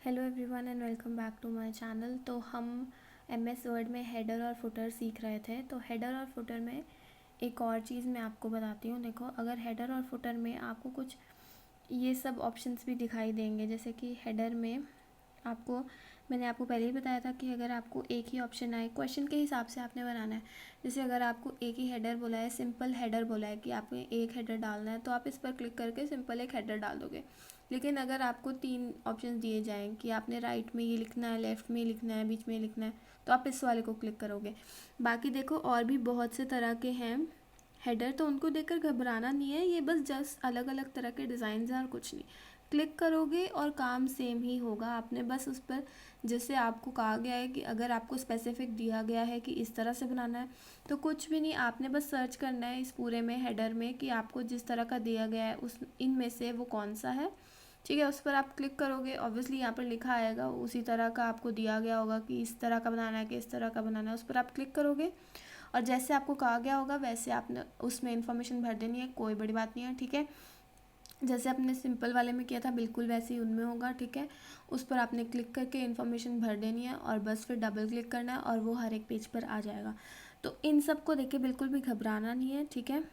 Hello everyone and welcome back to my channel. तो हम MS Word में header और फुटर सीख रहे थे। तो हेडर और फुटर में एक और चीज़ मैं आपको बताती हूँ। देखो, अगर हेडर और फुटर में आपको कुछ ये सब ऑप्शंस भी दिखाई देंगे, जैसे कि हेडर में आपको, मैंने आपको पहले ही बताया था कि अगर आपको एक ही ऑप्शन आए, क्वेश्चन के हिसाब से आपने बनाना है। जैसे अगर आपको एक ही हेडर बोला है, सिंपल हेडर बोला है कि आपको एक हेडर डालना है, तो आप इस पर क्लिक करके सिंपल एक हेडर डाल दोगे। लेकिन अगर आपको 3 ऑप्शन दिए जाएँ कि आपने राइट में ये लिखना है, लेफ़्ट में लिखना है, बीच में लिखना है, तो आप इस वाले को क्लिक करोगे। बाकी देखो, और भी बहुत से तरह के हैं हेडर, तो उनको देखकर घबराना नहीं है। ये बस जस्ट अलग अलग तरह के डिज़ाइन हैं और कुछ नहीं। क्लिक करोगे और काम सेम ही होगा। आपने बस उस पर, जैसे आपको कहा गया है कि अगर आपको स्पेसिफिक दिया गया है कि इस तरह से बनाना है, तो कुछ भी नहीं, आपने बस सर्च करना है इस पूरे में हेडर में कि आपको जिस तरह का दिया गया है उस इनमें से वो कौन सा है। ठीक है, उस पर आप क्लिक करोगे, ऑब्वियसली यहाँ पर लिखा आएगा, उसी तरह का आपको दिया गया होगा कि इस तरह का बनाना है कि इस तरह का बनाना है। उस पर आप क्लिक करोगे और जैसे आपको कहा गया होगा वैसे आपने उसमें इन्फॉर्मेशन भर देनी है। कोई बड़ी बात नहीं है, ठीक है। जैसे आपने सिंपल वाले में किया था बिल्कुल वैसे ही उनमें होगा, ठीक है। उस पर आपने क्लिक करके इन्फॉर्मेशन भर देनी है और बस फिर डबल क्लिक करना है और वो हर एक पेज पर आ जाएगा। तो इन सब को देख के बिल्कुल भी घबराना नहीं है, ठीक है।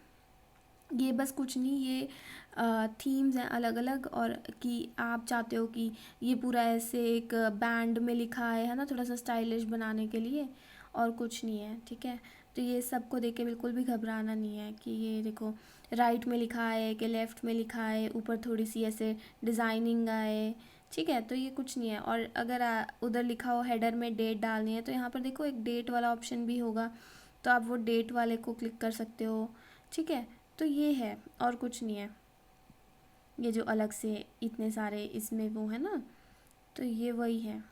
ये बस कुछ नहीं, ये थीम्स हैं अलग अलग, और कि आप चाहते हो कि ये पूरा ऐसे एक बैंड में लिखा है ना, थोड़ा सा स्टाइलिश बनाने के लिए, और कुछ नहीं है, ठीक है। तो ये सब को देख के बिल्कुल भी घबराना नहीं है कि ये देखो राइट में लिखा है कि लेफ़्ट में लिखा है, ऊपर थोड़ी सी ऐसे डिज़ाइनिंग आए, ठीक है। तो ये कुछ नहीं है। और अगर उधर लिखा हो हेडर में डेट डालनी है, तो यहाँ पर देखो एक डेट वाला ऑप्शन भी होगा, तो आप वो डेट वाले को क्लिक कर सकते हो, ठीक है। तो ये है और कुछ नहीं है। ये जो अलग से इतने सारे इसमें वो है ना, तो ये वही है।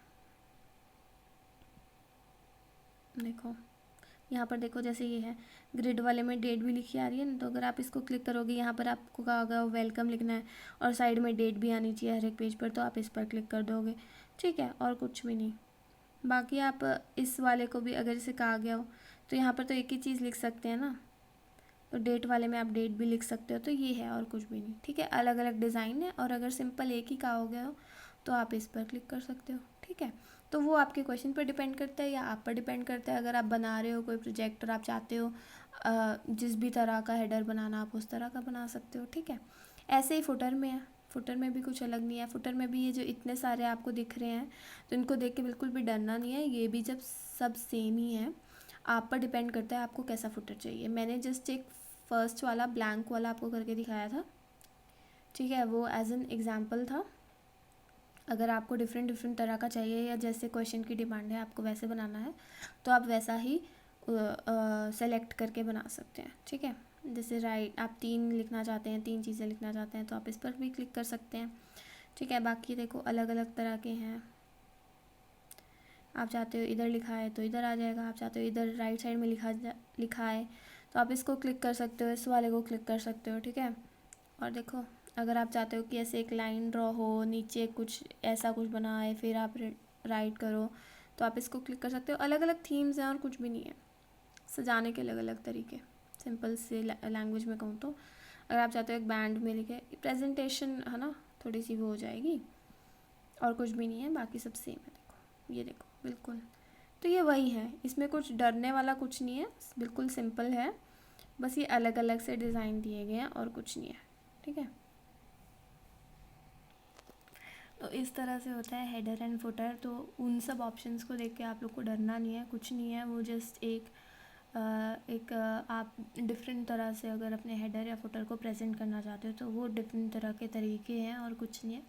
देखो यहाँ पर देखो, जैसे ये है ग्रिड वाले में डेट भी लिखी आ रही है ना, तो अगर आप इसको क्लिक करोगे, यहाँ पर आपको कहा होगा वेलकम लिखना है और साइड में डेट भी आनी चाहिए हर एक पेज पर, तो आप इस पर क्लिक कर दोगे, ठीक है। और कुछ भी नहीं। बाकी आप इस वाले को भी अगर जैसे कहा गया हो, तो यहाँ पर तो एक ही चीज़ लिख सकते हैं ना, तो डेट वाले में आप डेट भी लिख सकते हो। तो ये है और कुछ भी नहीं, ठीक है। अलग अलग डिज़ाइन है, और अगर सिंपल एक ही का हो गया हो तो आप इस पर क्लिक कर सकते हो, ठीक है। तो वो आपके क्वेश्चन पर डिपेंड करता है या आप पर डिपेंड करता है। अगर आप बना रहे हो कोई प्रोजेक्ट और आप चाहते हो जिस भी तरह का हेडर बनाना, आप उस तरह का बना सकते हो, ठीक है। ऐसे ही फुटर में है, फुटर में भी कुछ अलग नहीं है। फुटर में भी ये जो इतने सारे आपको दिख रहे हैं, तो इनको देख के बिल्कुल भी डरना नहीं है। ये भी जब सब सेम ही है, आप पर डिपेंड करता है आपको कैसा फुटर चाहिए। मैंने जस्ट एक फर्स्ट वाला ब्लैंक वाला आपको करके दिखाया था, ठीक है, वो एज एन एग्जांपल था। अगर आपको डिफरेंट डिफरेंट तरह का चाहिए या जैसे क्वेश्चन की डिमांड है आपको वैसे बनाना है, तो आप वैसा ही सेलेक्ट करके बना सकते हैं, ठीक है। जैसे राइट, आप 3 लिखना चाहते हैं, 3 चीज़ें लिखना चाहते हैं, तो आप इस पर भी क्लिक कर सकते हैं, ठीक है। बाकी देखो अलग अलग तरह के हैं। आप चाहते हो इधर लिखा है तो इधर आ जाएगा, आप चाहते हो इधर राइट साइड में लिखा है तो आप इसको क्लिक कर सकते हो, इस वाले को क्लिक कर सकते हो, ठीक है। और देखो, अगर आप चाहते हो कि ऐसे एक लाइन ड्रॉ हो, नीचे कुछ ऐसा कुछ बना है, फिर आप राइट करो, तो आप इसको क्लिक कर सकते हो। अलग अलग थीम्स हैं और कुछ भी नहीं है, सजाने के अलग अलग तरीके। सिंपल से लैंग्वेज में कहूँ तो अगर आप चाहते हो एक बैंड में लिखे, प्रेजेंटेशन है ना, थोड़ी सी वो हो जाएगी। और कुछ भी नहीं है, बाकी सब सेम है। देखो, ये देखो बिल्कुल, तो ये वही है, इसमें कुछ डरने वाला कुछ नहीं है, बिल्कुल सिंपल है। बस ये अलग अलग से डिज़ाइन दिए गए हैं और कुछ नहीं है, ठीक है। तो इस तरह से होता है हेडर एंड फुटर। तो उन सब ऑप्शंस को देख के आप लोग को डरना नहीं है, कुछ नहीं है। वो जस्ट आप डिफरेंट तरह से अगर अपने हेडर या फुटर को प्रेजेंट करना चाहते हो, तो वो डिफरेंट तरह के तरीके हैं और कुछ नहीं है,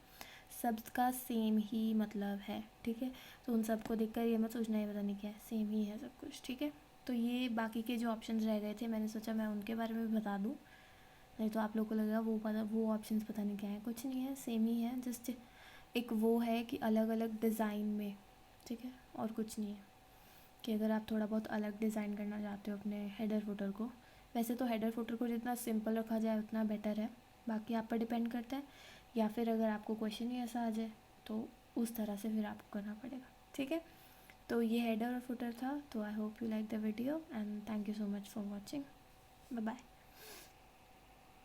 सबका सेम ही मतलब है, ठीक है। तो उन सबको देखकर ये मत सोचना है पता नहीं क्या है, सेम ही है सब कुछ, ठीक है। तो ये बाकी के जो ऑप्शंस रह गए थे, मैंने सोचा मैं उनके बारे में भी बता दूँ, नहीं तो आप लोग को लगेगा वो ऑप्शंस पता नहीं क्या है। कुछ नहीं है, सेम ही है, जस्ट एक वो है कि अलग अलग डिज़ाइन में, ठीक है। और कुछ नहीं है कि अगर आप थोड़ा बहुत अलग डिज़ाइन करना चाहते हो अपने हेडर फुटर को, वैसे तो हेडर फुटर को जितना सिंपल रखा जाए उतना बेटर है, बाकी आप पर डिपेंड करता है। या फिर अगर आपको क्वेश्चन ही ऐसा आ जाए तो उस तरह से फिर आपको करना पड़ेगा, ठीक है। तो ये हेडर और फुटर था। तो I hope you like the video and thank you so much for watching. Bye bye.